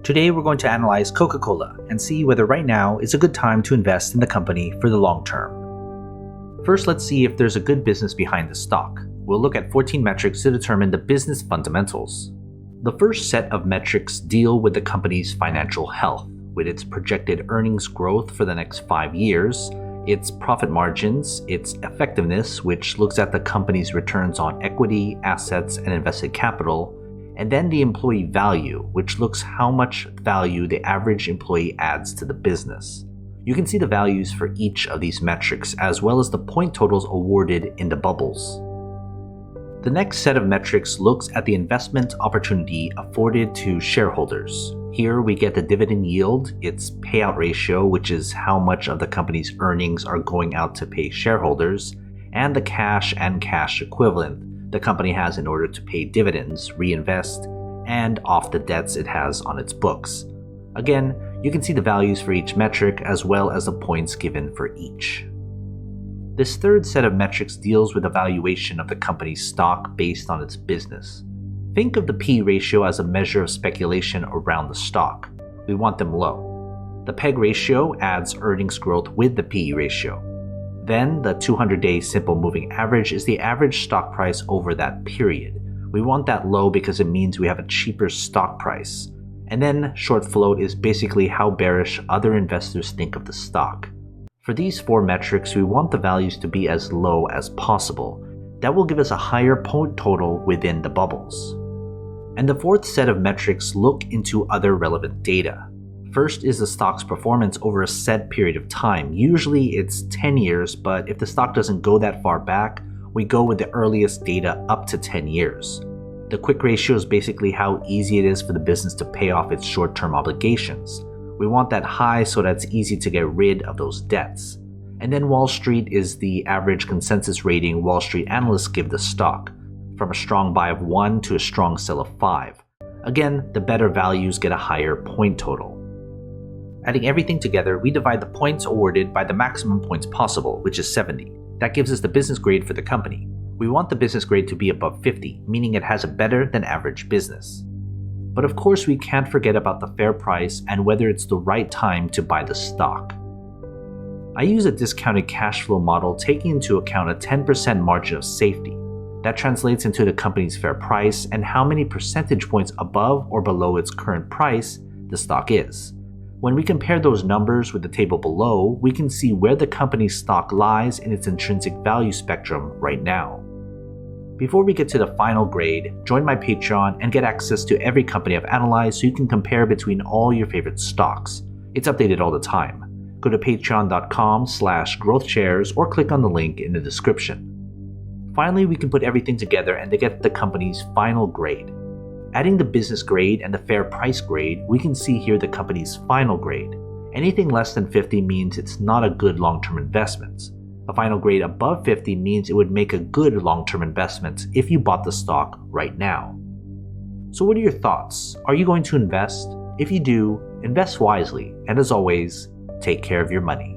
Today we're going to analyze Coca-Cola and see whether right now is a good time to invest in the company for the long term. First, let's see if there's a good business behind the stock. We'll look at 14 metrics to determine the business fundamentals. The first set of metrics deal with the company's financial health, with its projected earnings growth for the next 5 years, its profit margins, its effectiveness, which looks at the company's returns on equity, assets, and invested capital, and then the employee value, which looks how much value the average employee adds to the business. You can see the values for each of these metrics, as well as the point totals awarded in the bubbles. The next set of metrics looks at the investment opportunity afforded to shareholders. Here we get the dividend yield, its payout ratio, which is how much of the company's earnings are going out to pay shareholders, and the cash and cash equivalent the company has in order to pay dividends, reinvest, and off the debts it has on its books. Again, you can see the values for each metric as well as the points given for each. This third set of metrics deals with the valuation of the company's stock based on its business. Think of the P ratio as a measure of speculation around the stock. We want them low. The PEG ratio adds earnings growth with the PE ratio. Then, the 200-day simple moving average is the average stock price over that period. We want that low because it means we have a cheaper stock price. And then, short float is basically how bearish other investors think of the stock. For these 4 metrics, we want the values to be as low as possible. That will give us a higher point total within the bubbles. And the fourth set of metrics look into other relevant data. First is the stock's performance over a set period of time. Usually it's 10 years, but if the stock doesn't go that far back, we go with the earliest data up to 10 years. The quick ratio is basically how easy it is for the business to pay off its short-term obligations. We want that high so that it's easy to get rid of those debts. And then Wall Street is the average consensus rating Wall Street analysts give the stock, from a strong buy of 1 to a strong sell of 5. Again, the better values get a higher point total. Adding everything together, we divide the points awarded by the maximum points possible, which is 70. That gives us the business grade for the company. We want the business grade to be above 50, meaning it has a better than average business. But of course, we can't forget about the fair price and whether it's the right time to buy the stock. I use a discounted cash flow model taking into account a 10% margin of safety. That translates into the company's fair price and how many percentage points above or below its current price the stock is. When we compare those numbers with the table below, we can see where the company's stock lies in its intrinsic value spectrum right now. Before we get to the final grade, join my Patreon and get access to every company I've analyzed so you can compare between all your favorite stocks. It's updated all the time. Go to patreon.com/growthshares or click on the link in the description. Finally, we can put everything together and to get the company's final grade. Adding the business grade and the fair price grade, we can see here the company's final grade. Anything less than 50 means it's not a good long-term investment. A final grade above 50 means it would make a good long-term investment if you bought the stock right now. So what are your thoughts? Are you going to invest? If you do, invest wisely, and as always, take care of your money.